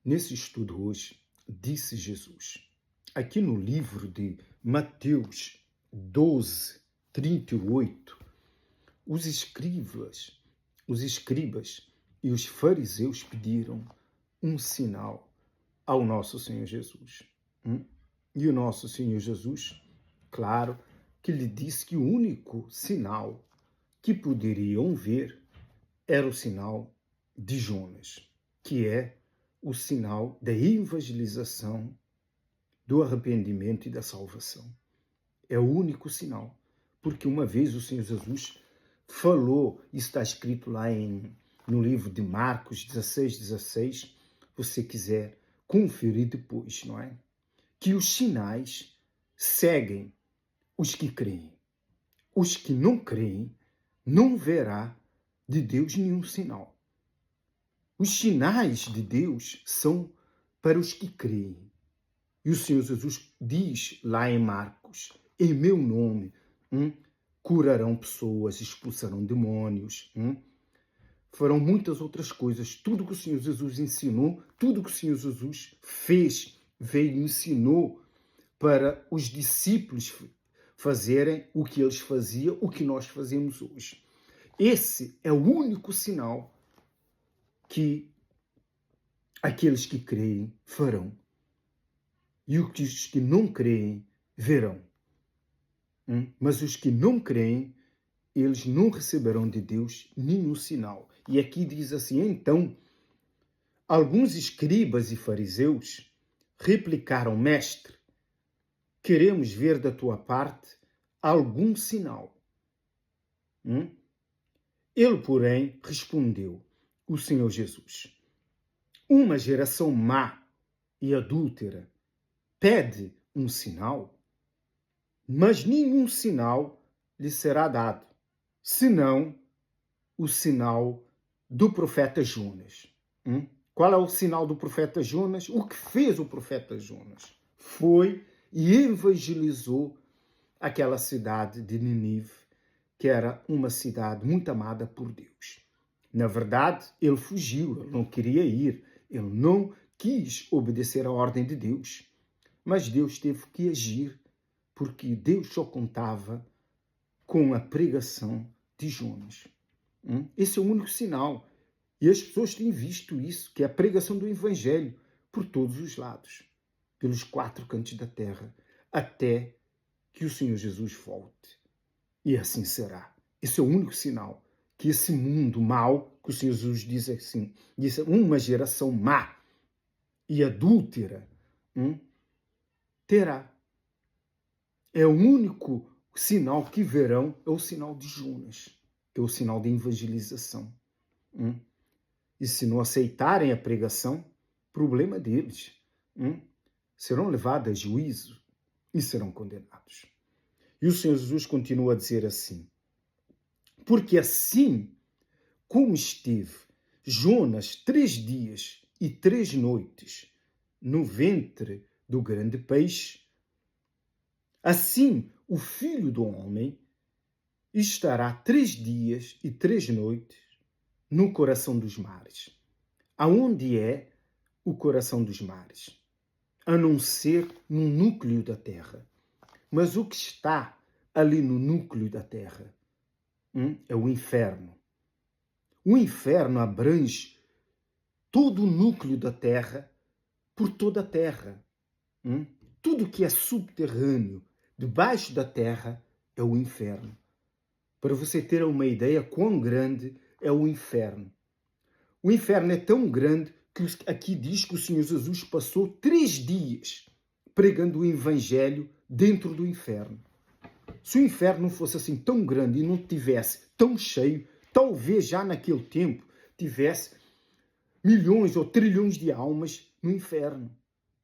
Nesse estudo hoje, disse Jesus, aqui no livro de Mateus 12, 38, os escribas e os fariseus pediram um sinal ao nosso Senhor Jesus. E o nosso Senhor Jesus, claro, que lhe disse que o único sinal que poderiam ver era o sinal de Jonas, que é o sinal da evangelização, do arrependimento e da salvação. É o único sinal. Porque uma vez o Senhor Jesus falou, isso está escrito lá no livro de Marcos 16, você quiser conferir depois, não é? Que os sinais seguem os que creem. Os que não creem não verá de Deus nenhum sinal. Os sinais de Deus são para os que creem. E o Senhor Jesus diz lá em Marcos, em meu nome, curarão pessoas, expulsarão demônios, farão muitas outras coisas. Tudo que o Senhor Jesus ensinou, tudo que o Senhor Jesus fez, veio e ensinou para os discípulos fazerem o que eles faziam, o que nós fazemos hoje. Esse é o único sinal que aqueles que creem farão. E os que não creem verão. Mas os que não creem, eles não receberão de Deus nenhum sinal. E aqui diz assim, então, alguns escribas e fariseus replicaram, mestre, queremos ver da tua parte algum sinal. Ele, porém, respondeu, o Senhor Jesus, uma geração má e adúltera pede um sinal, mas nenhum sinal lhe será dado, senão o sinal do profeta Jonas. Qual é o sinal do profeta Jonas? O que fez o profeta Jonas? Foi e evangelizou aquela cidade de Nínive, que era uma cidade muito amada por Deus. Na verdade, ele fugiu, ele não queria ir, ele não quis obedecer à ordem de Deus. Mas Deus teve que agir, porque Deus só contava com a pregação de Jonas. Esse é o único sinal. E as pessoas têm visto isso, que é a pregação do Evangelho, por todos os lados, pelos 4 cantos da terra, até que o Senhor Jesus volte. E assim será. Esse é o único sinal que esse mundo mau, que o Senhor Jesus diz assim, diz uma geração má e adúltera, terá. É o único sinal que verão, é o sinal de Jonas, que é o sinal de evangelização. E se não aceitarem a pregação, problema deles. Serão levados a juízo e serão condenados. E o Senhor Jesus continua a dizer assim, porque assim como esteve Jonas 3 dias e 3 noites no ventre do grande peixe, assim o Filho do Homem estará 3 dias e 3 noites no coração dos mares. Aonde é o coração dos mares? A não ser no núcleo da terra. Mas o que está ali no núcleo da terra é o inferno. O inferno abrange todo o núcleo da terra por toda a terra. Tudo que é subterrâneo, debaixo da terra, é o inferno. Para você ter uma ideia quão grande é o inferno. O inferno é tão grande que aqui diz que o Senhor Jesus passou 3 dias pregando o Evangelho dentro do inferno. Se o inferno não fosse assim tão grande e não tivesse tão cheio, talvez já naquele tempo tivesse milhões ou trilhões de almas no inferno,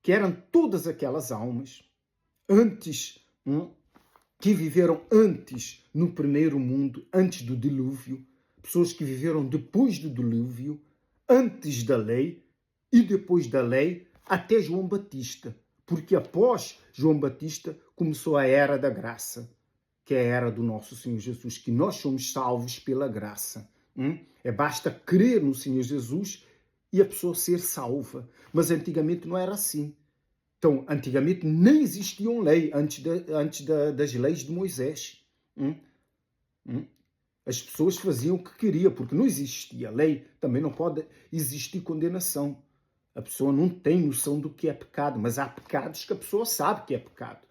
que eram todas aquelas almas antes, que viveram antes no primeiro mundo, antes do dilúvio, pessoas que viveram depois do dilúvio, antes da lei e depois da lei, até João Batista, porque após João Batista começou a era da graça, que é a era do nosso Senhor Jesus, que nós somos salvos pela graça. Basta crer no Senhor Jesus e a pessoa ser salva. Mas antigamente não era assim. Então, antigamente nem existiam lei das leis de Moisés. Hum? Hum? As pessoas faziam o que queriam, porque não existia lei, também não pode existir condenação. A pessoa não tem noção do que é pecado, mas há pecados que a pessoa sabe que é pecado.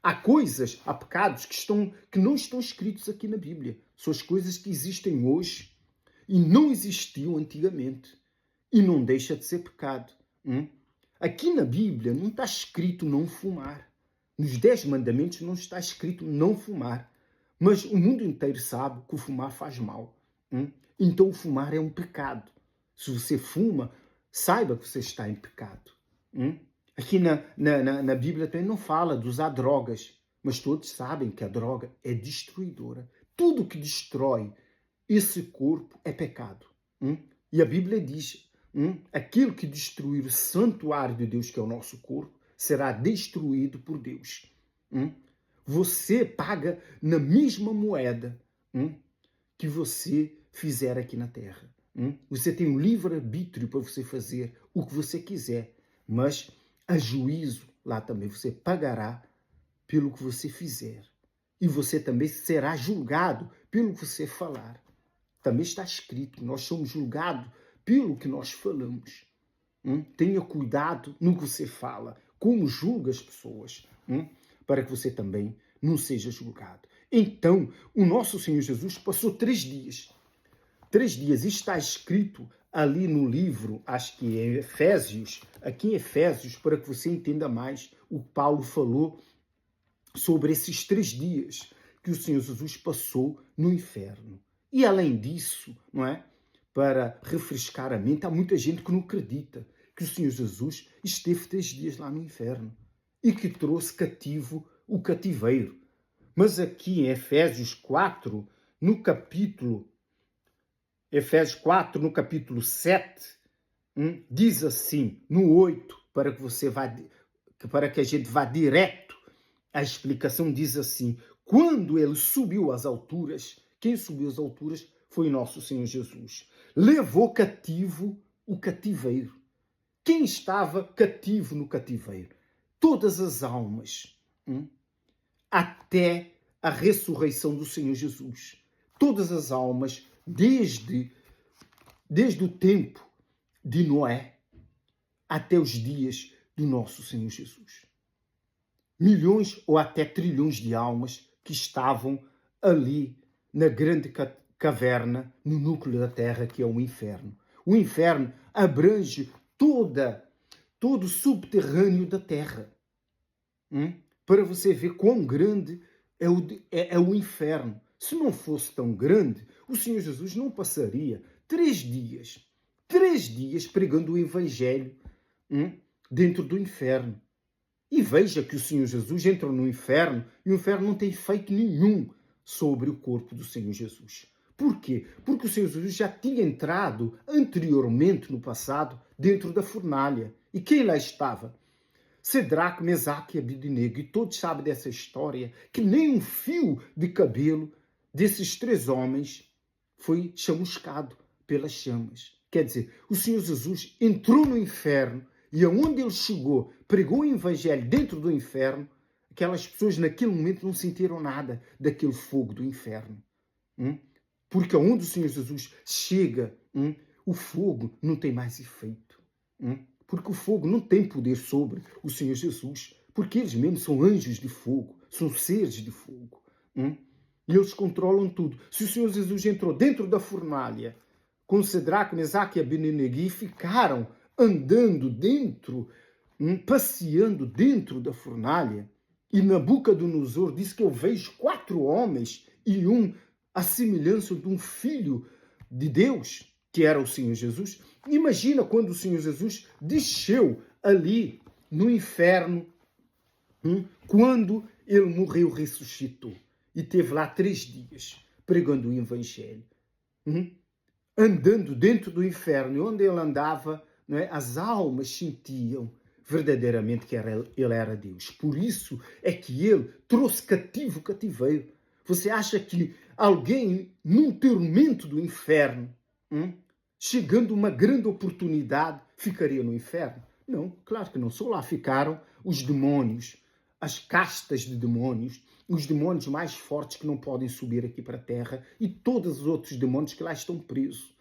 Há pecados que não estão escritos aqui na Bíblia. São as coisas que existem hoje e não existiam antigamente. E não deixa de ser pecado. Aqui na Bíblia não está escrito não fumar. Nos 10 mandamentos não está escrito não fumar. Mas o mundo inteiro sabe que o fumar faz mal. Então o fumar é um pecado. Se você fuma, saiba que você está em pecado. Aqui na Bíblia também não fala de usar drogas, mas todos sabem que a droga é destruidora. Tudo que destrói esse corpo é pecado. E a Bíblia diz, aquilo que destruir o santuário de Deus, que é o nosso corpo, será destruído por Deus. Você paga na mesma moeda que você fizer aqui na terra. Você tem um livre-arbítrio para você fazer o que você quiser, mas a juízo lá também você pagará pelo que você fizer. E você também será julgado pelo que você falar. Também está escrito, nós somos julgados pelo que nós falamos. Tenha cuidado no que você fala, como julga as pessoas, para que você também não seja julgado. Então, o nosso Senhor Jesus passou 3 dias. 3 dias. Isto está escrito ali no livro, acho que é Efésios, aqui em Efésios, para que você entenda mais o que Paulo falou sobre esses 3 dias que o Senhor Jesus passou no inferno. E além disso, não é? Para refrescar a mente, há muita gente que não acredita que o Senhor Jesus esteve 3 dias lá no inferno e que trouxe cativo o cativeiro. Mas aqui em Efésios 4, no capítulo 7, diz assim, no 8, para que a gente vá direto à explicação, diz assim: quando ele subiu às alturas, quem subiu às alturas foi nosso Senhor Jesus. Levou cativo o cativeiro. Quem estava cativo no cativeiro? Todas as almas, até a ressurreição do Senhor Jesus. Todas as almas, desde o tempo de Noé até os dias do nosso Senhor Jesus. Milhões ou até trilhões de almas que estavam ali na grande caverna, no núcleo da terra, que é o inferno. O inferno abrange todo o subterrâneo da terra. Para você ver quão grande é o inferno. Se não fosse tão grande, o Senhor Jesus não passaria 3 dias pregando o Evangelho dentro do inferno. E veja que o Senhor Jesus entrou no inferno e o inferno não tem efeito nenhum sobre o corpo do Senhor Jesus. Por quê? Porque o Senhor Jesus já tinha entrado anteriormente, no passado, dentro da fornalha. E quem lá estava? Cedraque, Mesaque e Abednego. E todos sabem dessa história, que nem um fio de cabelo desses 3 homens foi chamuscado pelas chamas. Quer dizer, o Senhor Jesus entrou no inferno e aonde ele chegou, pregou o Evangelho dentro do inferno, aquelas pessoas naquele momento não sentiram nada daquele fogo do inferno. Porque aonde o Senhor Jesus chega, o fogo não tem mais efeito. Porque o fogo não tem poder sobre o Senhor Jesus. Porque eles mesmos são anjos de fogo, são seres de fogo. E eles controlam tudo. Se o Senhor Jesus entrou dentro da fornalha com Cedraque, Mesaque e Abednego e ficaram andando dentro, passeando dentro da fornalha, e Nabucodonosor disse que eu vejo 4 homens e à semelhança de um filho de Deus, que era o Senhor Jesus. Imagina quando o Senhor Jesus desceu ali no inferno, quando ele morreu, ressuscitou. E teve lá 3 dias pregando o Evangelho. Andando dentro do inferno, e onde ele andava, não é, as almas sentiam verdadeiramente que ele era Deus. Por isso é que ele trouxe cativo o cativeiro. Você acha que alguém num tormento do inferno chegando uma grande oportunidade, ficaria no inferno? Não, claro que não. Só lá ficaram os demônios, as castas de demônios, os demônios mais fortes que não podem subir aqui para a terra e todos os outros demônios que lá estão presos.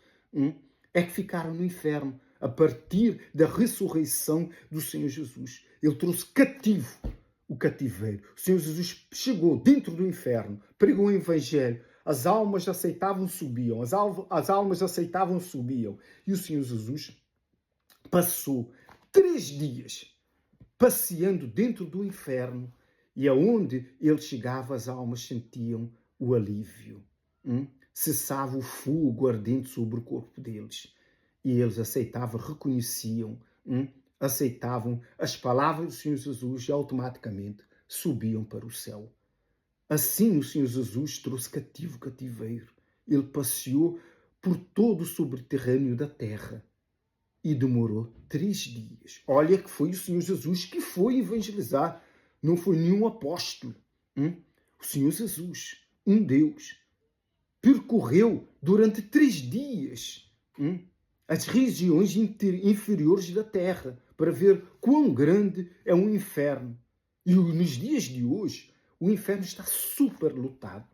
É que ficaram no inferno a partir da ressurreição do Senhor Jesus. Ele trouxe cativo o cativeiro. O Senhor Jesus chegou dentro do inferno, pregou o evangelho, as almas aceitavam, subiam, as almas aceitavam, subiam. E o Senhor Jesus passou 3 dias passeando dentro do inferno, e aonde ele chegava, as almas sentiam o alívio. Cessava o fogo ardente sobre o corpo deles. E eles aceitavam, reconheciam, aceitavam as palavras do Senhor Jesus e automaticamente subiam para o céu. Assim o Senhor Jesus trouxe cativo o cativeiro. Ele passeou por todo o subterrâneo da terra e demorou 3 dias. Olha que foi o Senhor Jesus que foi evangelizar. Não foi nenhum apóstolo. O Senhor Jesus, um Deus, percorreu durante 3 dias as regiões inferiores da terra para ver quão grande é um inferno. E nos dias de hoje, o inferno está super lotado.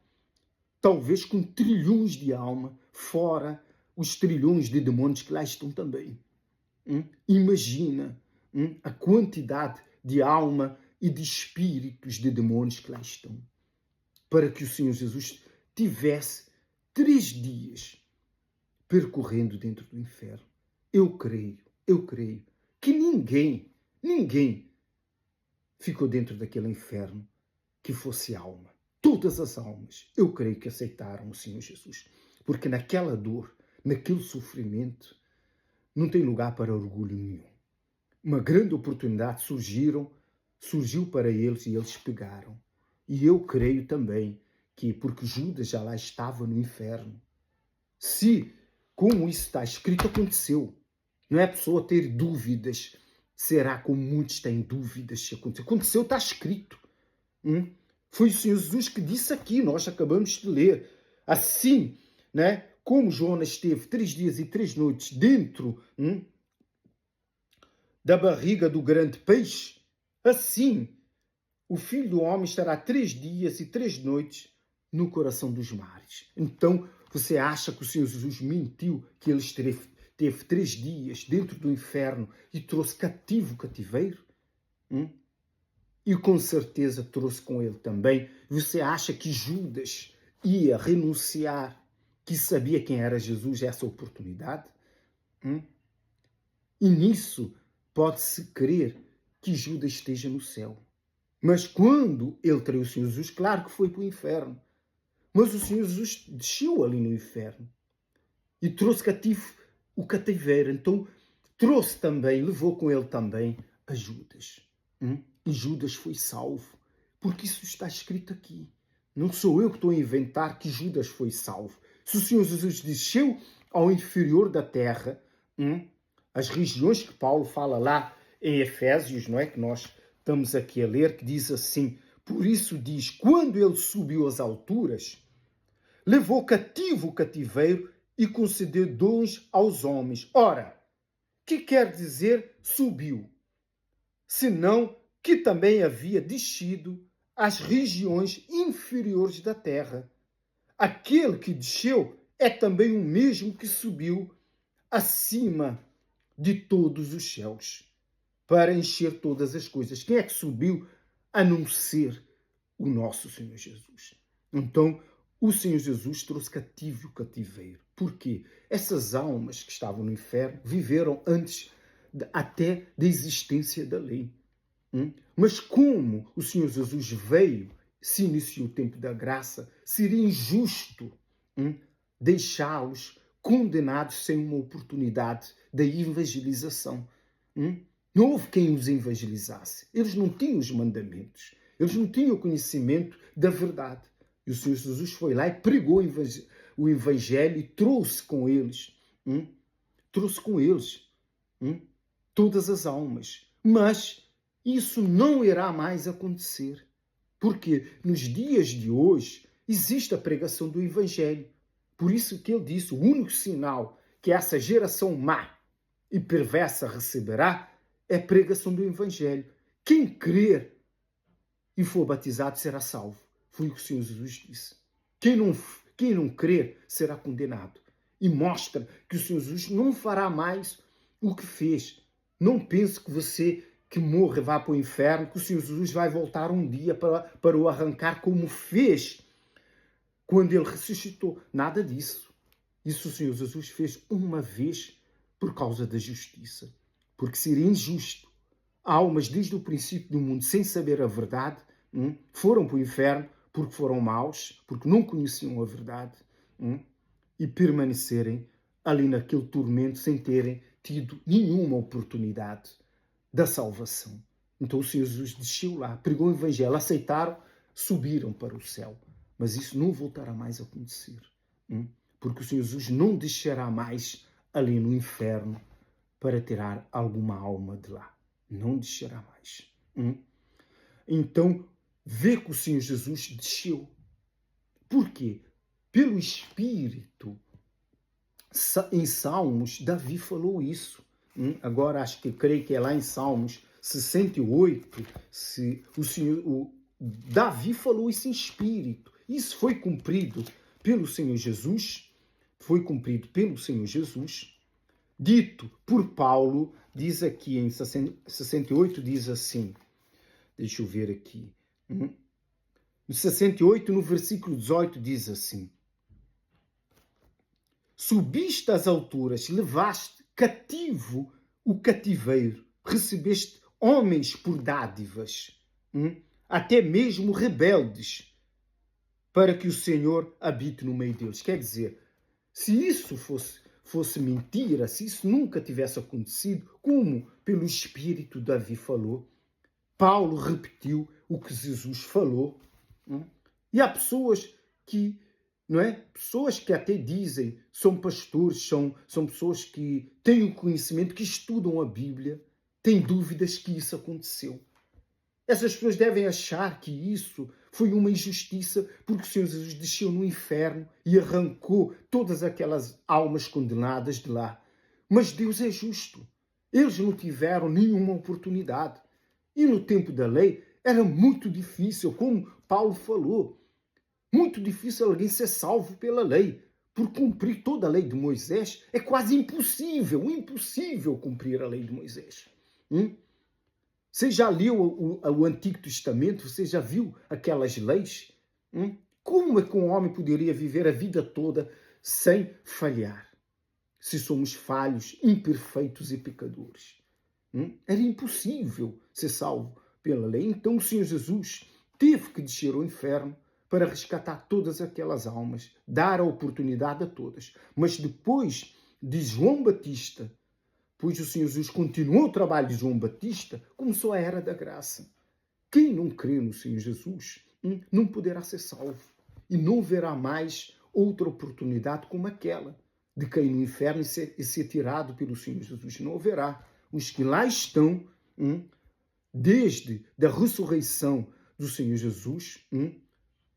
Talvez com trilhões de alma, fora os trilhões de demônios que lá estão também. Imagina a quantidade de alma e de espíritos de demônios que lá estão. Para que o Senhor Jesus tivesse 3 dias percorrendo dentro do inferno. Eu creio que ninguém ficou dentro daquele inferno que fosse alma. Todas as almas, eu creio que aceitaram o Senhor Jesus. Porque naquela dor, naquele sofrimento, não tem lugar para orgulho nenhum. Uma grande oportunidade surgiu para eles e eles pegaram. E eu creio também que, porque Judas já lá estava no inferno, se, como isso está escrito, aconteceu, não é a pessoa ter dúvidas, será como muitos têm dúvidas se aconteceu. Aconteceu, está escrito. Foi o Senhor Jesus que disse aqui, nós acabamos de ler. Assim, né, como Jonas esteve 3 dias e 3 noites dentro da barriga do grande peixe, assim o Filho do Homem estará 3 dias e 3 noites no coração dos mares. Então, você acha que o Senhor Jesus mentiu, que ele teve 3 dias dentro do inferno e trouxe cativo o cativeiro? E com certeza trouxe com ele também. Você acha que Judas ia renunciar, que sabia quem era Jesus, essa oportunidade? E nisso pode-se crer que Judas esteja no céu. Mas quando ele traiu o Senhor Jesus, claro que foi para o inferno. Mas o Senhor Jesus desceu ali no inferno e trouxe cativo o cativeiro. Então trouxe também, levou com ele também a Judas. E Judas foi salvo. Porque isso está escrito aqui. Não sou eu que estou a inventar que Judas foi salvo. Se o Senhor Jesus desceu ao inferior da terra, as regiões que Paulo fala lá em Efésios, não é? Que nós estamos aqui a ler, que diz assim: por isso diz, quando ele subiu às alturas, levou cativo o cativeiro e concedeu dons aos homens. Ora, que quer dizer subiu? Senão que também havia descido às regiões inferiores da terra. Aquele que desceu é também o mesmo que subiu acima de todos os céus, para encher todas as coisas. Quem é que subiu a não ser o nosso Senhor Jesus? Então, o Senhor Jesus trouxe cativo o cativeiro. Por quê? Essas almas que estavam no inferno viveram antes até da existência da lei. Mas como o Senhor Jesus veio, se iniciou o tempo da graça, seria injusto deixá-los condenados sem uma oportunidade da evangelização. Não houve quem os evangelizasse. Eles não tinham os mandamentos. Eles não tinham o conhecimento da verdade. E o Senhor Jesus foi lá e pregou o evangelho e trouxe com eles. Todas as almas. Mas isso não irá mais acontecer. Porque nos dias de hoje existe a pregação do evangelho. Por isso que ele disse, o único sinal que essa geração má e perversa receberá é a pregação do Evangelho. Quem crer e for batizado será salvo. Foi o que o Senhor Jesus disse. Quem não crer será condenado. E mostra que o Senhor Jesus não fará mais o que fez. Não pense que você que morre vá para o inferno, que o Senhor Jesus vai voltar um dia para o arrancar como fez quando ele ressuscitou. Nada disso. Isso o Senhor Jesus fez uma vez por causa da justiça. Porque seria injusto. Almas desde o princípio do mundo, sem saber a verdade, foram para o inferno porque foram maus, porque não conheciam a verdade, e permanecerem ali naquele tormento sem terem tido nenhuma oportunidade da salvação. Então o Senhor Jesus desceu lá, pregou o Evangelho, aceitaram, subiram para o céu. Mas isso não voltará mais a acontecer. Porque o Senhor Jesus não descerá mais ali no inferno para tirar alguma alma de lá. Não descerá mais. Então, vê que o Senhor Jesus desceu. Por quê? Pelo Espírito. Em Salmos, Davi falou isso. Agora, creio que é lá em Salmos 68, Davi falou isso em Espírito. Isso foi cumprido pelo Senhor Jesus. Foi cumprido pelo Senhor Jesus. Dito por Paulo, diz aqui em 68, diz assim. Deixa eu ver aqui. No 68, no versículo 18, diz assim: subiste às alturas, levaste cativo o cativeiro, recebeste homens por dádivas, até mesmo rebeldes, para que o Senhor habite no meio deles. Quer dizer, se isso fosse mentira, se isso nunca tivesse acontecido, como pelo Espírito Davi falou, Paulo repetiu o que Jesus falou, e há pessoas que, não é? Pessoas que até dizem, são pastores, são pessoas que têm o conhecimento, que estudam a Bíblia, têm dúvidas que isso aconteceu. Essas pessoas devem achar que isso foi uma injustiça porque o Senhor Jesus desceu no inferno e arrancou todas aquelas almas condenadas de lá. Mas Deus é justo. Eles não tiveram nenhuma oportunidade. E no tempo da lei era muito difícil, como Paulo falou, muito difícil alguém ser salvo pela lei. Por cumprir toda a lei de Moisés é quase impossível cumprir a lei de Moisés. Você já leu o Antigo Testamento? Você já viu aquelas leis? Como é que um homem poderia viver a vida toda sem falhar? Se somos falhos, imperfeitos e pecadores. Era impossível ser salvo pela lei. Então o Senhor Jesus teve que descer ao inferno para resgatar todas aquelas almas, dar a oportunidade a todas. Mas depois de João Batista, pois o Senhor Jesus continuou o trabalho de João Batista, começou a era da graça. Quem não crê no Senhor Jesus não poderá ser salvo e não verá mais outra oportunidade como aquela de cair no inferno e ser tirado pelo Senhor Jesus. Não haverá. Os que lá estão, desde a ressurreição do Senhor Jesus,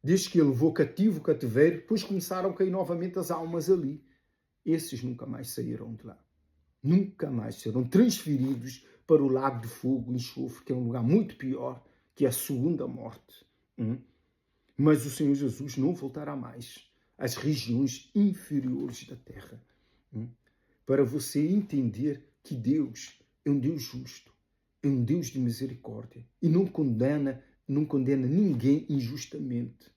desde que ele levou cativo o cativeiro, depois começaram a cair novamente as almas ali. Esses nunca mais saíram de lá. Nunca mais serão transferidos para o lago de fogo e enxofre, que é um lugar muito pior, que é a segunda morte. Mas o Senhor Jesus não voltará mais às regiões inferiores da terra. Para você entender que Deus é um Deus justo, é um Deus de misericórdia e não condena ninguém injustamente.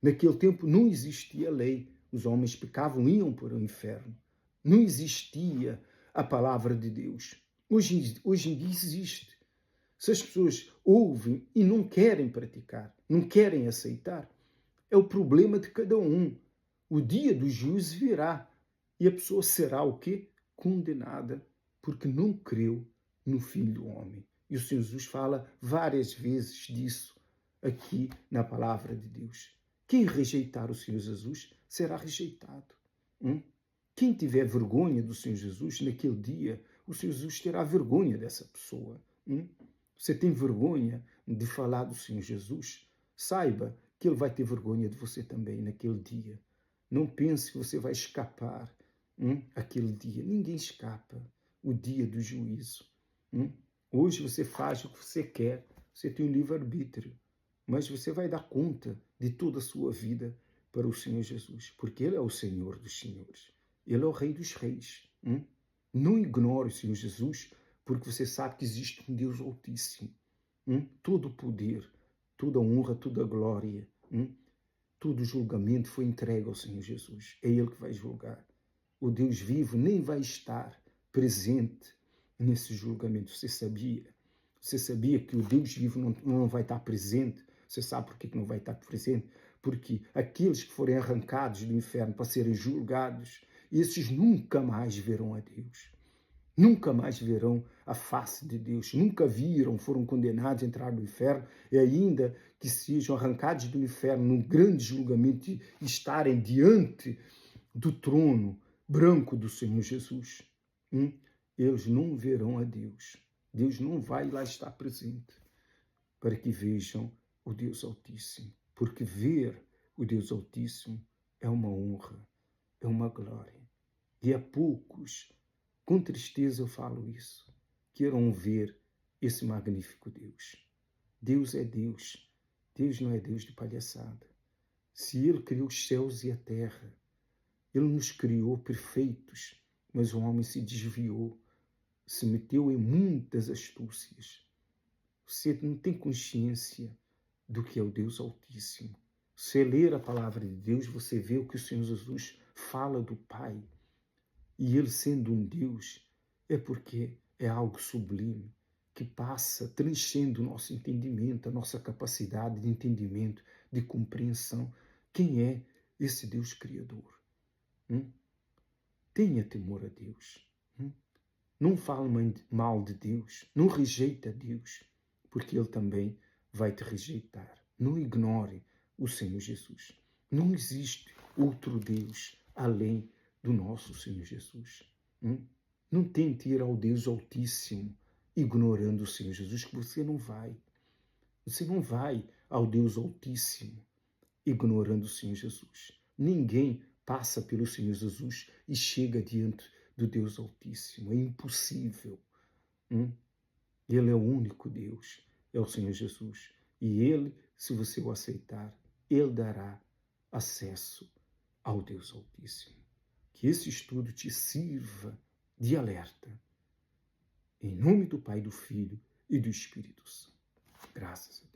Naquele tempo não existia lei. Os homens pecavam, iam para o inferno. Não existia a palavra de Deus. Hoje em dia existe. Se as pessoas ouvem e não querem praticar, não querem aceitar, é o problema de cada um. O dia do juízo virá e a pessoa será o quê? Condenada, porque não creu no Filho do Homem. E o Senhor Jesus fala várias vezes disso aqui na palavra de Deus. Quem rejeitar o Senhor Jesus será rejeitado. Quem tiver vergonha do Senhor Jesus naquele dia, o Senhor Jesus terá vergonha dessa pessoa. Você tem vergonha de falar do Senhor Jesus? Saiba que Ele vai ter vergonha de você também naquele dia. Não pense que você vai escapar Aquele dia. Ninguém escapa. O dia do juízo. Hoje você faz o que você quer. Você tem o livre-arbítrio. Mas você vai dar conta de toda a sua vida para o Senhor Jesus. Porque Ele é o Senhor dos senhores. Ele é o Rei dos reis. Não ignore o Senhor Jesus, porque você sabe que existe um Deus Altíssimo. Todo o poder, toda a honra, toda a glória, todo o julgamento foi entregue ao Senhor Jesus. É Ele que vai julgar. O Deus vivo nem vai estar presente nesse julgamento. Você sabia? Você sabia que o Deus vivo não vai estar presente? Você sabe por que não vai estar presente? Porque aqueles que forem arrancados do inferno para serem julgados, esses nunca mais verão a Deus. Nunca mais verão a face de Deus. Nunca viram, foram condenados a entrar no inferno, e ainda que sejam arrancados do inferno num grande julgamento e estarem diante do trono branco do Senhor Jesus, eles não verão a Deus. Deus não vai lá estar presente para que vejam o Deus Altíssimo. Porque ver o Deus Altíssimo é uma honra, é uma glória. E há poucos, com tristeza eu falo isso, queiram ver esse magnífico Deus. Deus é Deus. Deus não é Deus de palhaçada. Se Ele criou os céus e a terra, Ele nos criou perfeitos, mas o homem se desviou, se meteu em muitas astúcias. Você não tem consciência do que é o Deus Altíssimo. Se ler a palavra de Deus, você vê o que o Senhor Jesus fala do Pai. E Ele sendo um Deus, é porque é algo sublime, que passa, transcende o nosso entendimento, a nossa capacidade de entendimento, de compreensão. Quem é esse Deus Criador? Tenha temor a Deus. Não fale mal de Deus. Não rejeite a Deus, porque Ele também vai te rejeitar. Não ignore o Senhor Jesus. Não existe outro Deus além do nosso Senhor Jesus. Não tente ir ao Deus Altíssimo ignorando o Senhor Jesus, que você não vai. Você não vai ao Deus Altíssimo ignorando o Senhor Jesus. Ninguém passa pelo Senhor Jesus e chega diante do Deus Altíssimo. É impossível. Ele é o único Deus, é o Senhor Jesus. E Ele, se você o aceitar, Ele dará acesso ao Deus Altíssimo. Que esse estudo te sirva de alerta. Em nome do Pai, do Filho e do Espírito Santo. Graças a Deus.